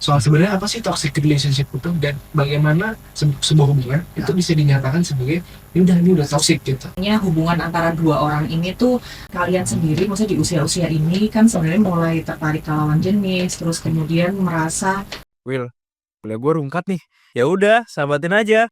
soal sebenarnya apa sih toxic relationship itu dan bagaimana sebuah hubungan itu bisa dinyatakan sebagai ini udah toxic gitu. Hubungan antara dua orang ini tuh kalian sendiri, maksudnya di usia-usia ini kan sebenarnya mulai tertarik ke lawan jenis, terus kemudian merasa Will, boleh gue rungkat nih. Ya udah, sahabatin aja.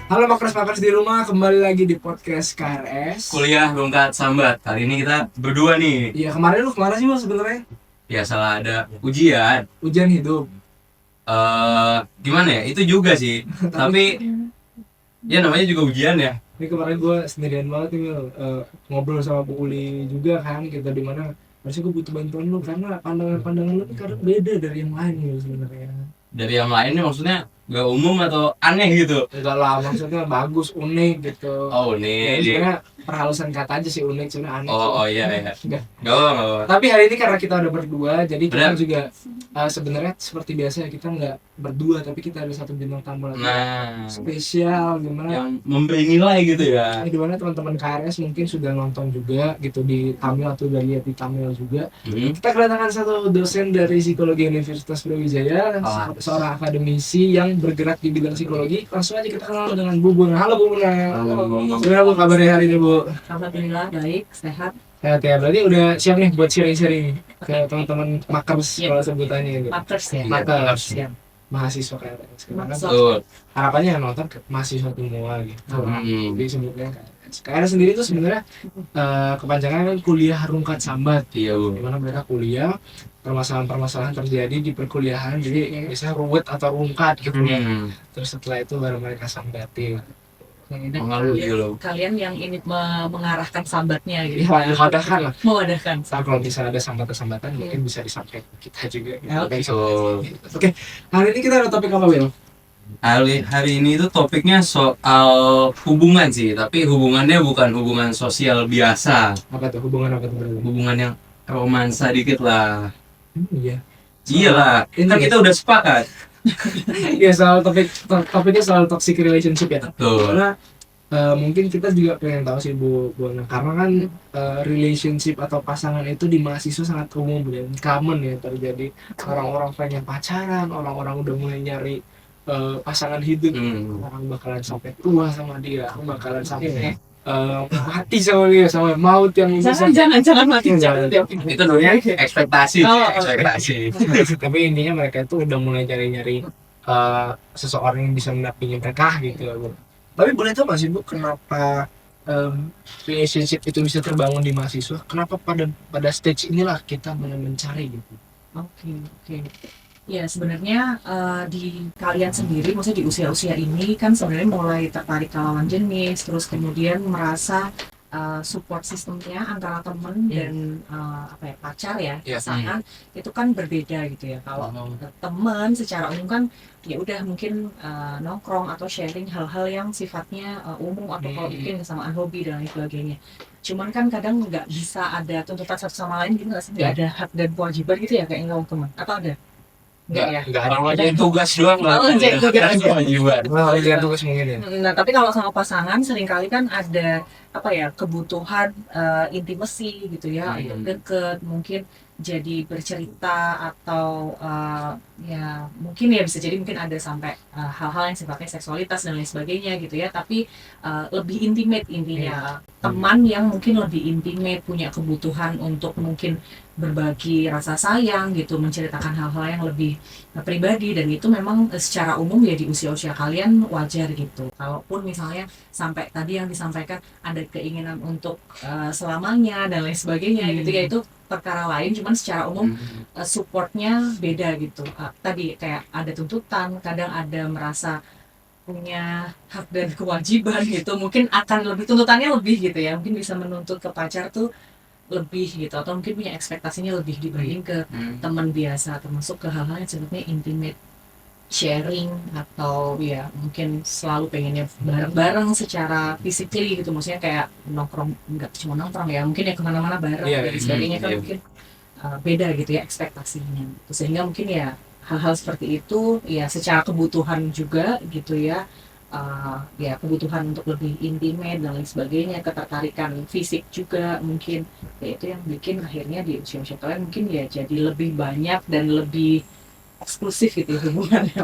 Halo makers di rumah, kembali lagi di podcast KRS Kuliah Rungkat Sambat. Kali ini kita berdua nih. Iya, kemarin lu kemana sih lu sebenarnya? Ya salah ada ujian. Ujian hidup. Gimana ya? Itu juga sih. Tapi ya namanya juga ujian ya. Ini kemarin gue sendirian banget nih, ngobrol sama Bu Uli juga kan, kita di mana. Masih gue butuh bantuan lu karena pandangan lu ini kadang beda dari yang lain gitu sebenarnya. Dari yang lainnya maksudnya gak umum atau aneh gitu. Enggak lah, maksudnya bagus, unik gitu. Oh Ya, nih. sebenarnya perhalusan kata aja sih unik, sebenarnya aneh. Oh iya. Enggak. Gak apa. Tapi hari ini karena kita udah berdua, jadi kita Benar. juga sebenarnya seperti biasa kita nggak berdua, tapi kita ada satu bintang tamu lagi Nah, spesial gimana? yang memberi nilai gitu ya. Di mana teman-teman KRS mungkin sudah nonton juga gitu di Tamil atau udah lihat di Tamil juga. Kita kedatangan satu dosen dari Psikologi Universitas Brawijaya, seorang akademisi yang bergerak di bidang psikologi. Langsung aja kita kenal dengan Bu Buna. Halo Bu Buna. Gimana Bu kabarnya hari ini Bu? alhamdulillah baik, sehat, Sehat ya, berarti udah siap nih buat sharing-sharing ke teman-teman makers Iya. kalau sebutannya gitu. makers ya. Makers. Siap. Mahasiswa KRS. Karena kan Betul. harapannya yang nonton mahasiswa semua gitu. Hmm. Jadi sebutnya KRS. KRS sendiri itu sebenarnya kepanjangan kan kuliah Rungkat Sambat. Iya Bu. Dimana mereka kuliah, permasalahan-permasalahan terjadi di perkuliahan, jadi biasanya ruwet atau rungkat gitu ya. Terus setelah itu baru mereka sambatin. Dan Mengalir gitu loh. kalian yang ini mengarahkan sambatnya gitu. Ya, memudahkan lah. Memudahkan. Kalau misalnya ada sambatan-sambatan mungkin bisa disampaikan ke kita juga gitu. Ya, oke. Oke, hari ini kita ada topik apa, Will? Hari ini itu topiknya soal hubungan sih, tapi hubungannya bukan hubungan sosial biasa. Apa tuh hubungan apa tuh berarti? Hubungan yang romansa dikit lah. Iya. Iyalah, Ini kan kita udah sepakat. Ya soal topiknya soal toxic relationship ya. Betul. Karena mungkin kita juga pengen tahu sih Bu Bona, karena kan relationship atau pasangan itu di mahasiswa sangat umum dan common ya terjadi. Orang-orang pengen pacaran, orang-orang udah mulai nyari pasangan hidup. Orang bakalan sampai tua sama dia, orang bakalan sampai mati sama dia, sama maut yang bisa. Jangan mati. Jangan. Itu namanya ekspektasi. Oh, Ekspektasi. Tapi intinya mereka itu udah mulai nyari-nyari seseorang yang bisa mendampingi mereka gitu ya, Bu. Tapi boleh tahu nggak sih Bu, kenapa relationship itu bisa terbangun di mahasiswa? Kenapa pada stage inilah kita mulai mencari gitu? Oke. Ya sebenarnya di kalian sendiri, maksudnya di usia-usia ini kan sebenarnya mulai tertarik ke lawan jenis, terus kemudian merasa support sistemnya antara temen dan pacar ya, pasangan itu kan berbeda gitu ya. Kalau temen secara umum kan ya udah mungkin nongkrong atau sharing hal-hal yang sifatnya umum atau kalau mungkin kesamaan hobi dan lain sebagainya. Cuman kan kadang nggak bisa ada tuntutan satu sama lain gitu nggak sih? Nggak ada hak dan kewajiban gitu ya kayak ngomong teman atau ada? Enggak ya? Enggak ada. Kalau aja tugas doang lah. Oh, jadi tugas. Kewajiban. Kerjaan tugas mungkin ya. Nah, tapi kalau sama pasangan seringkali kan ada kebutuhan intimacy gitu ya, untuk deket, mungkin jadi bercerita atau ya mungkin ya bisa jadi mungkin ada sampai hal-hal yang sifatnya seksualitas dan lain sebagainya gitu ya, tapi lebih intimate intinya. Teman yang mungkin lebih intimate, punya kebutuhan untuk mungkin berbagi rasa sayang gitu, menceritakan hal-hal yang lebih pribadi, dan itu memang secara umum ya di usia-usia kalian wajar gitu. Kalaupun misalnya sampai tadi yang disampaikan ada keinginan untuk selamanya dan lain sebagainya gitu ya, itu perkara lain, cuman secara umum supportnya beda gitu. Tadi kayak ada tuntutan, kadang ada merasa punya hak dan kewajiban gitu, mungkin akan lebih tuntutannya lebih gitu ya, mungkin bisa menuntut ke pacar tuh lebih gitu, atau mungkin punya ekspektasinya lebih dibanding ke teman biasa, termasuk ke hal-hal yang sebetulnya intimate sharing, atau ya mungkin selalu pengennya bareng-bareng secara physically gitu, maksudnya kayak nongkrong, nggak cuma nongkrong ya, mungkin ya kemana-mana bareng dan sebagainya kan mungkin beda gitu ya ekspektasinya. Sehingga mungkin ya hal-hal seperti itu ya secara kebutuhan juga gitu ya, ya kebutuhan untuk lebih intimate dan lain sebagainya, ketertarikan fisik juga mungkin ya itu yang bikin akhirnya di usia-usia kalian mungkin ya jadi lebih banyak dan lebih eksklusif gitu ya hubungannya.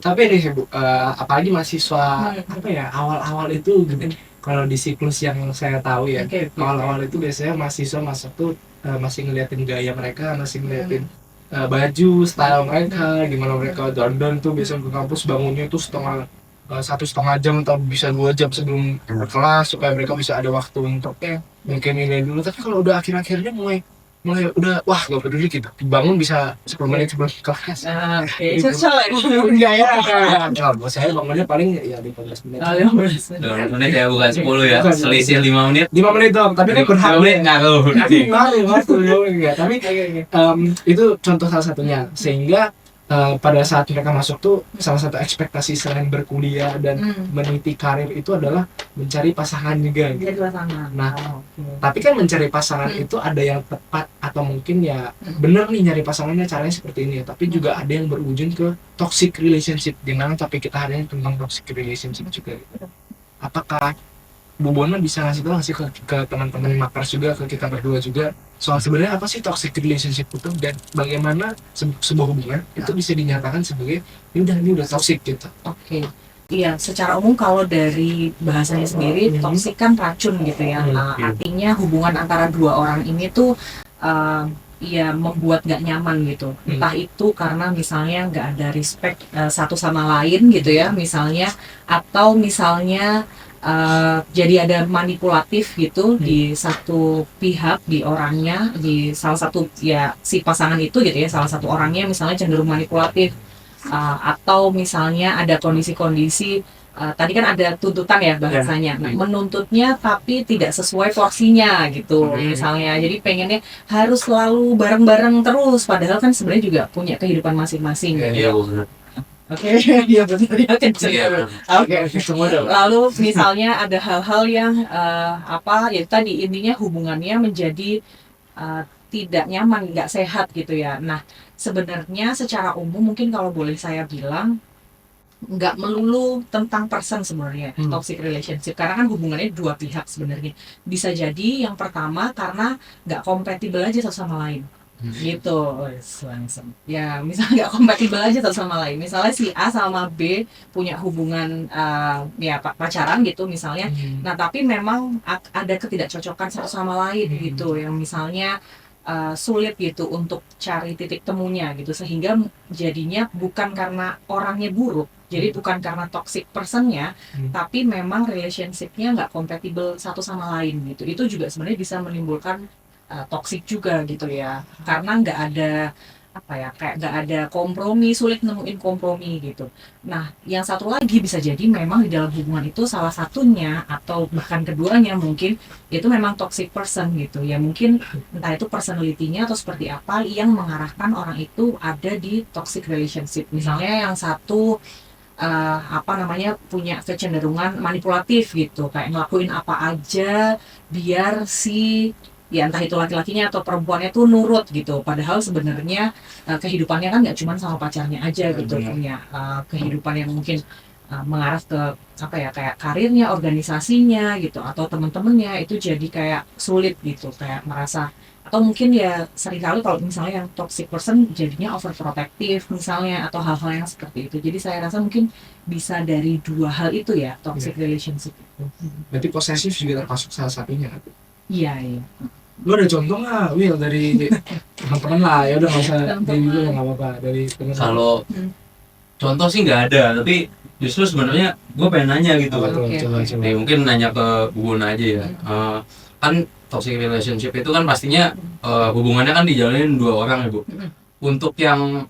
Tapi nih Bu, apalagi mahasiswa Hmm. apa ya awal-awal itu gitu. Kalau di siklus yang saya tahu ya, Oke. awal-awal itu biasanya mahasiswa masuk tuh masih ngeliatin gaya mereka, masih ngeliatin baju, style mereka, gimana mereka dandan tuh biasanya ke kampus bangunnya tuh satu setengah jam atau bisa 2 jam sebelum berkelas supaya mereka bisa ada waktu untuk mungkin ini dulu. Tapi kalau udah akhir-akhirnya mulai udah wah gak peduli gitu, bangun bisa 10 menit sebelum kelas. Oke, cocok ya. Enggak ya, kalau saya bangunnya paling ya 15 menit. 2 menit ya, bukan 10 ya. Bukan. Selisih 5 menit. 5 menit dong, tapi kan berhak 5 menit ngaruh. tapi itu contoh salah satunya. Sehingga pada saat mereka masuk tuh salah satu ekspektasi selain berkuliah dan meniti karir itu adalah mencari pasangan juga gitu. Jadi pasangan. Nah, Oke. tapi kan mencari pasangan itu ada yang tepat atau mungkin ya bener nih nyari pasangannya caranya seperti ini ya, tapi juga ada yang berujung ke toxic relationship, dimana topik kita hari ini tentang toxic relationship juga gitu. Apakah Bu Bona bisa ngasih tahu nggak sih ke teman-teman makers juga, ke kita berdua juga soal sebenarnya apa sih toxic relationship itu dan bagaimana sebuah hubungan itu bisa dinyatakan sebagai ini udah toxic gitu. Oke. Iya, secara umum kalau dari bahasanya sendiri, toksik kan racun gitu ya. Artinya hubungan antara dua orang ini tuh ya membuat gak nyaman gitu. Entah itu karena misalnya gak ada respect satu sama lain gitu ya, misalnya, atau misalnya jadi ada manipulatif gitu di satu pihak, di orangnya, di salah satu ya si pasangan itu gitu ya, salah satu orangnya misalnya cenderung manipulatif. Atau misalnya ada kondisi-kondisi tadi kan ada tuntutan ya bahasanya, menuntutnya tapi tidak sesuai porsinya gitu misalnya, jadi pengennya harus selalu bareng-bareng terus padahal kan sebenarnya juga punya kehidupan masing-masing. Iya, benar. Oke, iya benar ya kenceng. Iya. Oke, lalu misalnya ada hal-hal yang ya tadi intinya hubungannya menjadi tidak nyaman, nggak sehat gitu ya. Nah, sebenarnya secara umum mungkin kalau boleh saya bilang nggak melulu tentang person sebenarnya toxic relationship, karena kan hubungannya dua pihak sebenarnya. Bisa jadi yang pertama karena nggak kompatibel aja satu sama lain gitu. Langsung ya misalnya nggak kompatibel aja satu sama lain, misalnya si A sama B punya hubungan ya pacaran gitu misalnya. Nah tapi memang ada ketidakcocokan satu sama lain gitu, yang misalnya sulit gitu untuk cari titik temunya gitu, sehingga jadinya bukan karena orangnya buruk, jadi bukan karena toxic personnya, tapi memang relationshipnya nggak kompatibel satu sama lain gitu. Itu juga sebenarnya bisa menimbulkan toxic juga gitu ya, karena nggak ada kayak nggak ada kompromi, sulit nemuin kompromi gitu. Nah yang satu lagi bisa jadi memang di dalam hubungan itu salah satunya atau bahkan keduanya mungkin itu memang toxic person gitu ya, mungkin entah itu personality-nya atau seperti apa yang mengarahkan orang itu ada di toxic relationship. Misalnya yang satu punya kecenderungan manipulatif gitu, kayak ngelakuin apa aja biar si ya entah itu laki-lakinya atau perempuannya tuh nurut gitu, padahal sebenarnya kehidupannya kan nggak cuma sama pacarnya aja gitu, punya kehidupan yang mungkin mengarah ke kayak karirnya, organisasinya gitu, atau teman-temannya, itu jadi kayak sulit gitu, kayak merasa, atau mungkin ya seringkali kalau misalnya yang toxic person jadinya overprotective misalnya, atau hal-hal yang seperti itu. Jadi saya rasa mungkin bisa dari dua hal itu ya toxic relationship itu. Berarti posesif juga termasuk salah satunya. Iya. Lu ada contoh nggak, Will, dari teman-teman lah, ya udah nggak usah dari dulu, nggak apa-apa, dari teman. Kalau contoh sih nggak ada, tapi justru sebenarnya gue pengen nanya gitu. Coba. Nih, mungkin nanya ke Bu Bona aja ya. Kan toxic relationship itu kan pastinya hubungannya kan dijalanin dua orang ya Bu. Untuk yang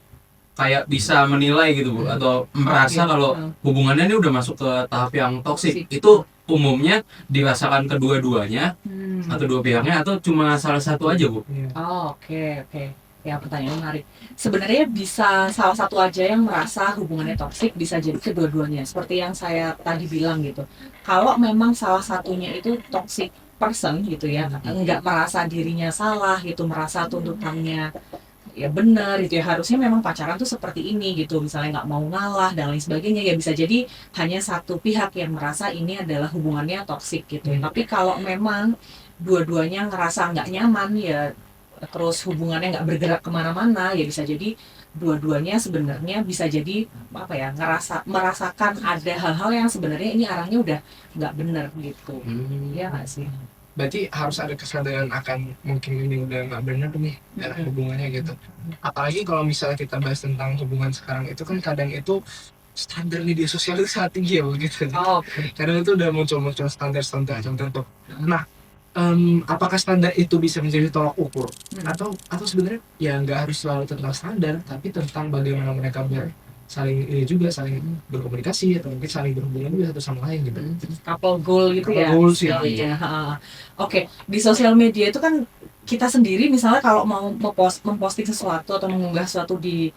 kayak bisa menilai gitu Bu, atau merasa kalau hubungannya ini udah masuk ke tahap yang toxic, itu umumnya dirasakan kedua-duanya atau dua pihaknya, atau cuma salah satu aja Bu? Oke. Ya, pertanyaan menarik. Sebenarnya bisa salah satu aja yang merasa hubungannya toksik, bisa jadi kedua-duanya. Seperti yang saya tadi bilang gitu. Kalau memang salah satunya itu toxic person gitu ya, nggak merasa dirinya salah gitu, merasa tuntutannya ya benar gitu ya, harusnya memang pacaran tuh seperti ini gitu, misalnya nggak mau ngalah dan lain sebagainya, ya bisa jadi hanya satu pihak yang merasa ini adalah hubungannya toksik gitu. Tapi kalau memang dua-duanya ngerasa nggak nyaman ya, terus hubungannya nggak bergerak kemana-mana, ya bisa jadi dua-duanya sebenarnya bisa jadi apa ya, merasakan ada hal-hal yang sebenarnya ini arahnya udah nggak benar gitu. Ya nggak sih? Berarti harus ada kesadaran akan mungkin ini udah nggak benar nih hubungannya gitu. Apalagi kalau misalnya kita bahas tentang hubungan sekarang itu kan kadang itu standar media sosial itu sangat tinggi ya begitu. Kadang itu udah muncul standar-standar tertentu. Nah, apakah standar itu bisa menjadi tolak ukur atau sebenarnya ya nggak harus selalu tentang standar, tapi tentang bagaimana mereka saling berkomunikasi atau mungkin saling berhubungan juga satu sama lain gitu. Couple goal gitu ya. Couple goals ya. Oke, di sosial media itu kan kita sendiri misalnya kalau mau memposting sesuatu atau mengunggah sesuatu di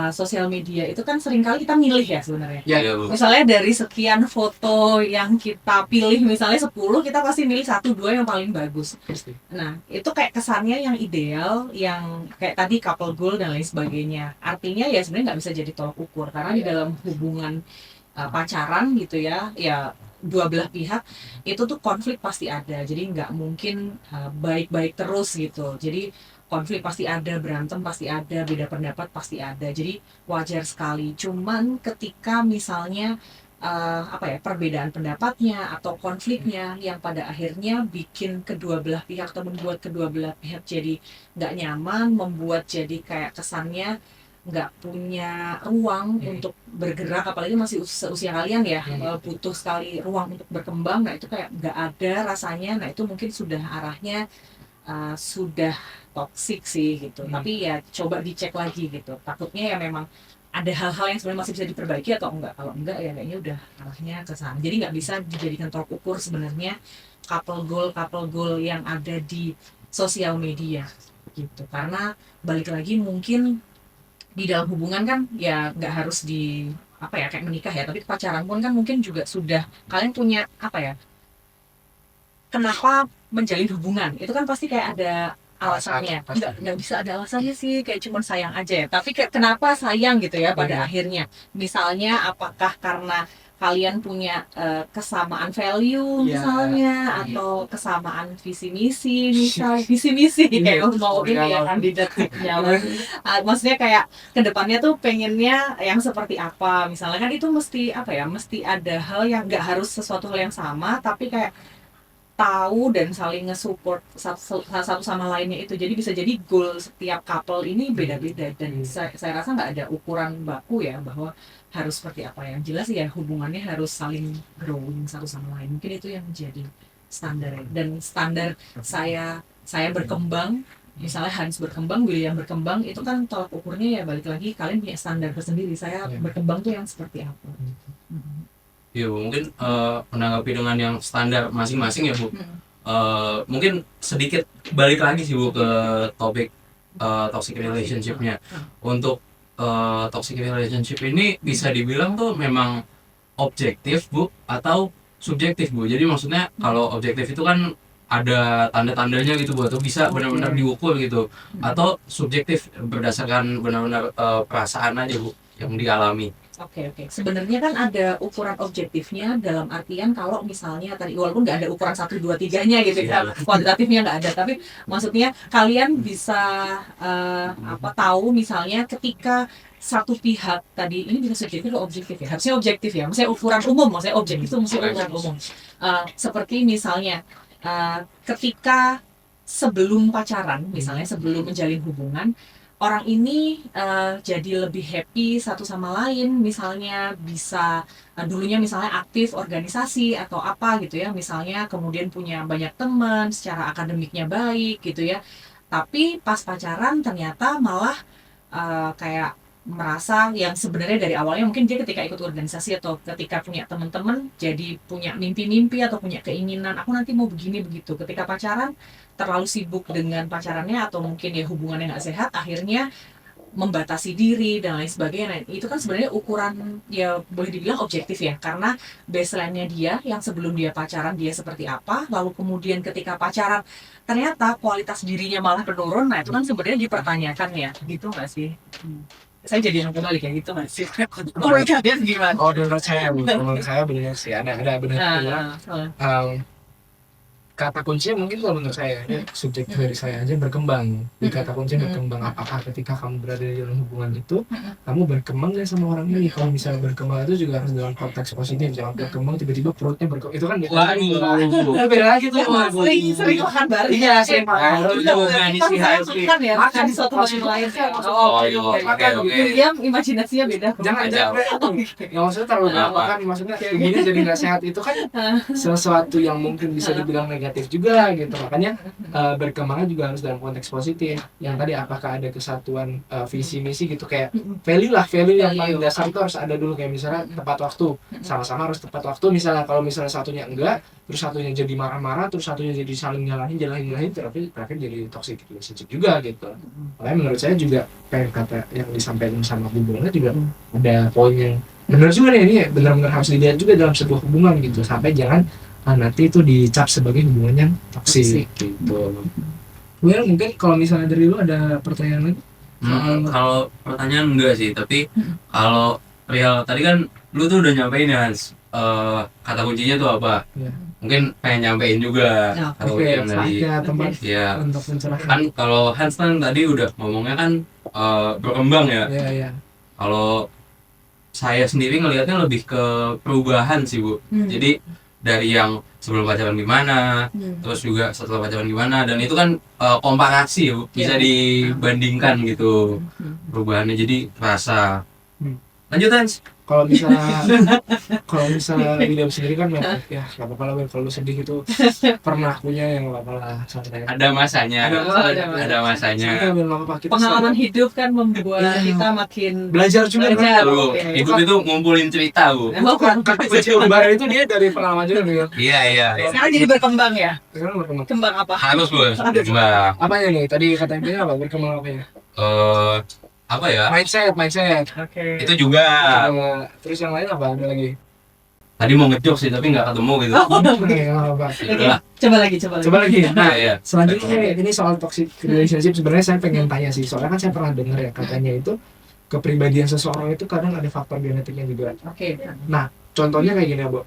sosial media itu kan seringkali kita milih ya sebenarnya. Ya, Misalnya dari sekian foto yang kita pilih, misalnya 10, kita pasti milih 1-2 yang paling bagus. pasti. Nah, itu kayak kesannya yang ideal, yang kayak tadi couple goal dan lain sebagainya. Artinya ya sebenarnya nggak bisa jadi tolak ukur, karena di dalam hubungan pacaran gitu ya dua belah pihak itu tuh konflik pasti ada. Jadi nggak mungkin baik-baik terus gitu. Jadi konflik pasti ada, berantem pasti ada, beda pendapat pasti ada. Jadi wajar sekali. Cuman ketika misalnya perbedaan pendapatnya atau konfliknya yang pada akhirnya bikin kedua belah pihak atau membuat kedua belah pihak jadi nggak nyaman, membuat jadi kayak kesannya nggak punya ruang untuk bergerak, apalagi masih seusia kalian ya, butuh sekali ruang untuk berkembang. Nah itu kayak nggak ada rasanya. Nah itu mungkin sudah arahnya sudah toksik sih gitu. Tapi ya coba dicek lagi gitu, takutnya ya memang ada hal-hal yang sebenarnya masih bisa diperbaiki atau enggak. Kalau enggak ya kayaknya udah arahnya ke sana. Jadi nggak bisa dijadikan tolak ukur sebenarnya couple goal yang ada di sosial media gitu, karena balik lagi mungkin di dalam hubungan kan ya nggak harus di kayak menikah ya, tapi pacaran pun kan mungkin juga sudah kalian punya kenapa menjalin hubungan itu kan pasti kayak ada alasannya. Nggak bisa ada alasannya sih, kayak cuma sayang aja ya, tapi kayak kenapa sayang gitu ya pada akhirnya. Misalnya apakah karena kalian punya kesamaan value misalnya, atau kesamaan visi misi kayak mau ini ya kandidatnya. Maksudnya kayak kedepannya tuh pengennya yang seperti apa misalnya, kan itu mesti mesti ada hal yang nggak harus sesuatu hal yang sama, tapi kayak tahu dan saling nge-support satu sama lainnya itu. Jadi bisa jadi goal setiap couple ini beda-beda, dan saya rasa nggak ada ukuran baku ya bahwa harus seperti apa. Yang jelas ya hubungannya harus saling growing satu sama lain. Mungkin itu yang menjadi standar. Dan standar saya berkembang, misalnya Hans berkembang, William berkembang, itu kan tolak ukurnya ya balik lagi kalian punya standar tersendiri. Saya berkembang tuh yang seperti apa. Ya mungkin menanggapi dengan yang standar masing-masing ya Bu. Mungkin sedikit balik lagi sih Bu ke topik toxic relationship-nya. Untuk toxic relationship ini bisa dibilang tuh memang objektif Bu atau subjektif Bu. Jadi maksudnya kalau objektif itu kan ada tanda-tandanya gitu Bu, atau bisa benar-benar diukur gitu. Atau subjektif berdasarkan benar-benar perasaan aja Bu yang dialami. Oke. Sebenarnya kan ada ukuran objektifnya, dalam artian kalau misalnya tadi walaupun nggak ada ukuran 1, 2, 3-nya gitu ya, kuantitatifnya nggak ada, tapi maksudnya kalian bisa tahu misalnya ketika satu pihak tadi ini bisa subjektif atau objektif ya, harusnya objektif ya, maksudnya ukuran umum, maksudnya objektif itu mesti ukuran umum. Seperti misalnya ketika sebelum pacaran, misalnya sebelum menjalin hubungan, orang ini jadi lebih happy satu sama lain, misalnya bisa dulunya misalnya aktif organisasi atau apa gitu ya, misalnya kemudian punya banyak teman, secara akademiknya baik gitu ya, tapi pas pacaran ternyata malah kayak merasa yang sebenarnya dari awalnya mungkin dia ketika ikut organisasi atau ketika punya teman-teman jadi punya mimpi-mimpi atau punya keinginan aku nanti mau begini begitu, ketika pacaran terlalu sibuk dengan pacarannya atau mungkin ya hubungannya nggak sehat, akhirnya membatasi diri dan lain sebagainya. Nah, itu kan sebenarnya ukuran ya boleh dibilang objektif ya, karena baseline-nya dia yang sebelum dia pacaran dia seperti apa, lalu kemudian ketika pacaran ternyata kualitas dirinya malah menurun. Nah itu kan sebenarnya dipertanyakan ya, gitu nggak sih? Saya jadi yang kembali kayak gitu nggak sih? Menurut kalian gimana? Oh, menurut saya benar sih, ada benar juga. Kata kuncinya mungkin kalau menurut saya, ini subjektif dari saya aja, berkembang. Di kata kuncinya berkembang, apakah ketika kamu berada di dalam hubungan itu kamu berkembang nggak sama orang ini? Kalau misalnya berkembang itu juga harus dalam konteks positif, jangan berkembang tiba-tiba perutnya berkembang, itu kan beda lagi tuh. Sering makan bareng. Iya, sering makan. Makan ya, makan di suatu yang lain. Dia imajinasinya beda. Jangan ya, maksudnya terlalu banyak makan, maksudnya gini jadi nggak sehat, itu kan sesuatu yang mungkin bisa dibilang negatif juga gitu. Makanya berkembangnya juga harus dalam konteks positif. Yang tadi apakah ada kesatuan visi misi gitu, kayak value yang paling dasar itu harus ada dulu, kayak misalnya tepat waktu, sama-sama harus tepat waktu. Misalnya kalau misalnya satunya enggak, terus satunya jadi marah-marah, terus satunya jadi saling nyalahin, terakhir jadi toxic relationship juga gitu. Makanya menurut saya juga kayak kata yang disampaikan sama Bu Bona juga ada poin yang benar juga nih, ini benar-benar harus dilihat juga dalam sebuah hubungan gitu, sampai jangan nanti itu dicap sebagai hubungan yang toksik gitu. Well, mungkin kalau misalnya dari lu ada pertanyaan lagi? Kalau pertanyaan enggak sih, tapi kalau real tadi kan lu tuh udah nyampein ya Hans, kata kuncinya tuh apa? Ya. Mungkin pengen nyampein juga kata Oke, kunci yang tadi. saatnya teman Ya, untuk mencerahkan. kan kalau Hans kan tadi udah ngomongnya kan berkembang ya. Iya. Kalau saya sendiri ngelihatnya lebih ke perubahan sih Bu. Jadi dari yang sebelum pacaran gimana, terus juga setelah pacaran gimana, dan itu kan komparasi ya Bu, bisa dibandingkan gitu perubahannya, jadi terasa. Lanjut Hans. Kalau misalnya William sendiri kan ya nggak apa-apa lah, kalau lu sedih itu pernah punya, yang nggak apa-apa lah, santai. Ada masanya. Pengalaman hidup kan membuat kita makin belajar juga. Hidup itu ngumpulin cerita Bu. Kata kunci lebaran itu dia dari pengalaman juga nih. Iya. Sekarang jadi berkembang ya. Sekarang berkembang. Kembang apa? Harus Bu. Berkembang. Apanya nih? Tadi kata intinya apa? Berkembang apanya? Apa ya? Mindset. Oke. Itu juga. Terus yang lain apa? Ada lagi? Tadi mau ngejok sih tapi nggak ketemu gitu. Oke. Coba lagi. Nah, Iya. selanjutnya ini soal toxic relationship, sebenarnya saya pengen tanya sih, soalnya kan saya pernah dengar ya, katanya itu kepribadian seseorang itu kadang ada faktor genetiknya juga. Oke. Nah, contohnya kayak gini Bu.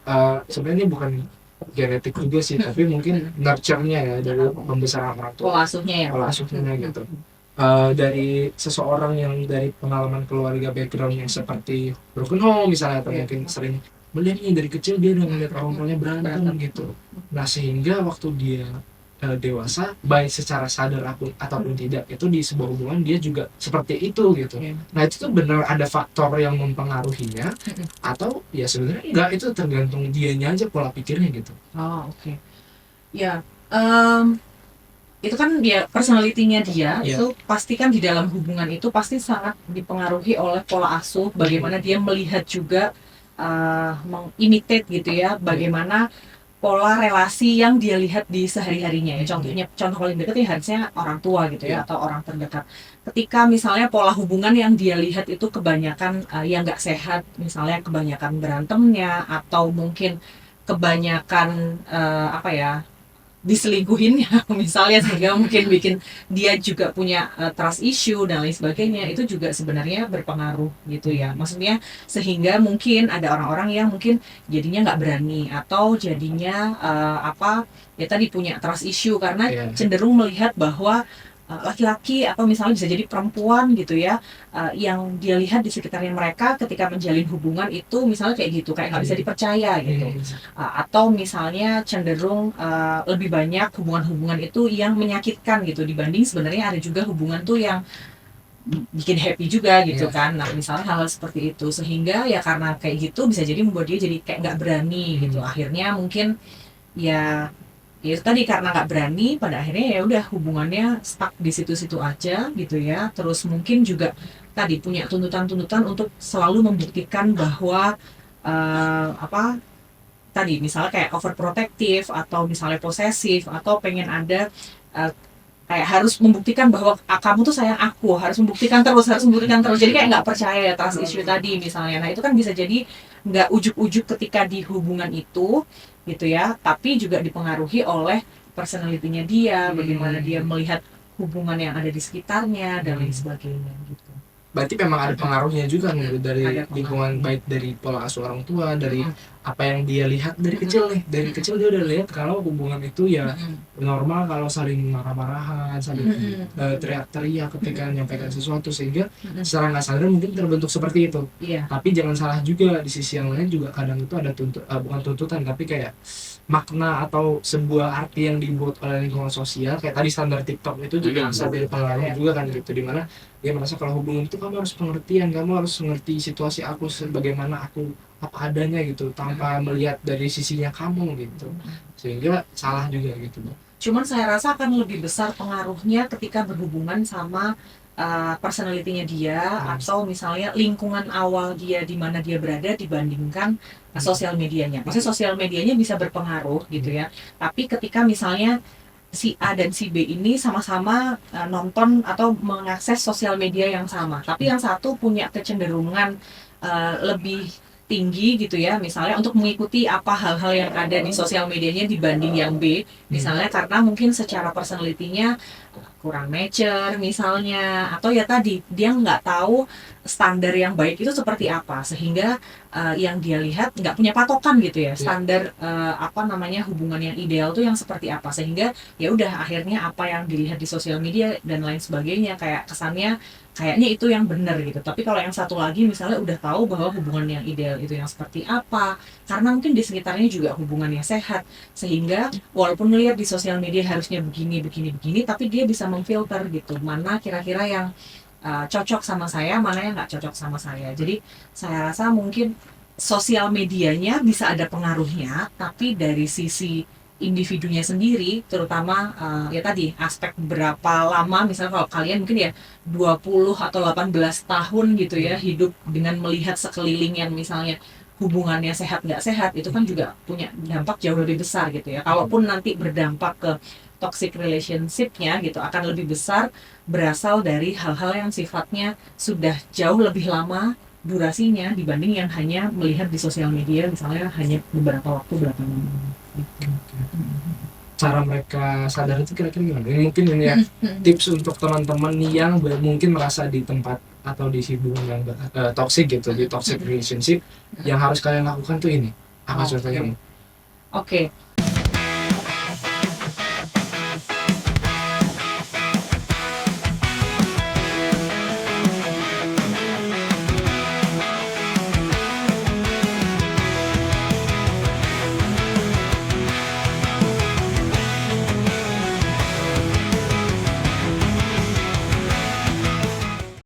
Sebenarnya ini bukan genetik juga sih, tapi mungkin nurture-nya ya, dari pembesaran orang tua. Pola asuhnya gitu. Dari seseorang yang dari pengalaman keluarga background yang seperti broken home misalnya, atau mungkin sering melihat nih dari kecil dia udah ngeliat orang tuanya berantem gitu. Nah, sehingga waktu dia dewasa, baik secara sadar ataupun tidak, itu di sebuah hubungan dia juga seperti itu gitu. Nah, itu tuh benar ada faktor yang mempengaruhinya, atau ya sebenarnya enggak, itu tergantung dianya aja pola pikirnya gitu. Oh, oke. Ya, itu kan dia personality-nya dia, itu pasti kan di dalam hubungan itu pasti sangat dipengaruhi oleh pola asuh, bagaimana dia melihat juga mengimitate gitu ya, bagaimana pola relasi yang dia lihat di sehari-harinya ya. Contoh paling dekat ya harusnya orang tua gitu ya, atau orang terdekat. Ketika misalnya pola hubungan yang dia lihat itu kebanyakan yang nggak sehat, misalnya kebanyakan berantemnya, atau mungkin kebanyakan diselingkuhinnya misalnya, sehingga mungkin bikin dia juga punya trust issue dan lain sebagainya, itu juga sebenarnya berpengaruh gitu ya. Maksudnya sehingga mungkin ada orang-orang yang mungkin jadinya nggak berani, atau jadinya ya tadi punya trust issue karena cenderung melihat bahwa laki-laki atau misalnya bisa jadi perempuan gitu ya, yang dia lihat di sekitarnya mereka ketika menjalin hubungan itu misalnya kayak gitu, kayak nggak bisa dipercaya gitu, atau misalnya cenderung lebih banyak hubungan-hubungan itu yang menyakitkan gitu, dibanding sebenarnya ada juga hubungan tuh yang bikin happy juga gitu kan. Nah, misalnya hal seperti itu, sehingga ya karena kayak gitu bisa jadi membuat dia jadi kayak nggak berani gitu. Akhirnya mungkin ya tadi karena nggak berani, pada akhirnya ya udah hubungannya stuck di situ-situ aja gitu ya. Terus mungkin juga tadi punya tuntutan-tuntutan untuk selalu membuktikan bahwa tadi misalnya kayak overprotective, atau misalnya posesif, atau pengen ada kayak harus membuktikan bahwa kamu tuh sayang aku, harus membuktikan terus, jadi kayak nggak percaya ya trust issue tadi misalnya. Nah itu kan bisa jadi nggak ujuk-ujuk ketika di hubungan itu gitu ya, tapi juga dipengaruhi oleh personality-nya dia, bagaimana dia melihat hubungan yang ada di sekitarnya dan lain sebagainya gitu. Berarti memang ada pengaruhnya juga nih dari Ada pengaruh. lingkungan, baik dari pola asuh orang tua, dari apa yang dia lihat dari kecil nih. Dari kecil dia udah lihat kalau hubungan itu ya normal, kalau saling marah-marahan, saling teriak-teriak ketika menyampaikan sesuatu, sehingga secara nggak sadar mungkin terbentuk seperti itu. Iya. Tapi jangan salah juga, di sisi yang lain juga kadang itu ada bukan tuntutan, tapi kayak makna atau sebuah arti yang dibuat oleh lingkungan sosial, kayak tadi standar TikTok itu juga bisa jadi pengaruh juga kan gitu, dimana dia merasa kalau hubungan itu kamu harus pengertian, kamu harus mengerti situasi aku sebagaimana aku apa adanya gitu, tanpa melihat dari sisinya kamu gitu, sehingga salah juga gitu. Cuman saya rasa akan lebih besar pengaruhnya ketika berhubungan sama personality-nya dia, atau misalnya lingkungan awal dia di mana dia berada dibandingkan sosial medianya. Maksudnya sosial medianya bisa berpengaruh gitu ya. Tapi ketika misalnya si A dan si B ini sama-sama nonton atau mengakses sosial media yang sama, tapi yang satu punya kecenderungan lebih tinggi gitu ya, misalnya untuk mengikuti apa hal-hal yang ada di sosial medianya dibanding yang B, misalnya karena mungkin secara personality-nya kurang mature misalnya, atau ya tadi dia nggak tahu standar yang baik itu seperti apa, sehingga yang dia lihat nggak punya patokan gitu ya, standar apa namanya hubungan yang ideal tuh yang seperti apa, sehingga ya udah akhirnya apa yang dilihat di sosial media dan lain sebagainya kayak kesannya kayaknya itu yang benar gitu. Tapi kalau yang satu lagi misalnya udah tahu bahwa hubungan yang ideal itu yang seperti apa, karena mungkin di sekitarnya juga hubungannya sehat, sehingga walaupun melihat di sosial media harusnya begini, tapi dia bisa memfilter gitu, mana kira-kira yang cocok sama saya, mana yang nggak cocok sama saya. Jadi saya rasa mungkin sosial medianya bisa ada pengaruhnya, tapi dari sisi individunya sendiri, terutama ya tadi aspek berapa lama, misalnya kalau kalian mungkin ya 20 atau 18 tahun gitu ya hidup dengan melihat sekeliling yang misalnya hubungannya sehat nggak sehat, itu kan juga punya dampak jauh lebih besar gitu ya. Kalaupun nanti berdampak ke toxic relationship-nya gitu, akan lebih besar berasal dari hal-hal yang sifatnya sudah jauh lebih lama durasinya dibanding yang hanya melihat di sosial media misalnya hanya beberapa waktu belakangan. Cara mereka sadar itu kira-kira gimana? Ini mungkin ini ya tips untuk teman-teman yang mungkin merasa di tempat atau di hubungan yang toxic gitu, di toxic relationship, yang harus kalian lakukan tuh ini apa contohnya? Oke.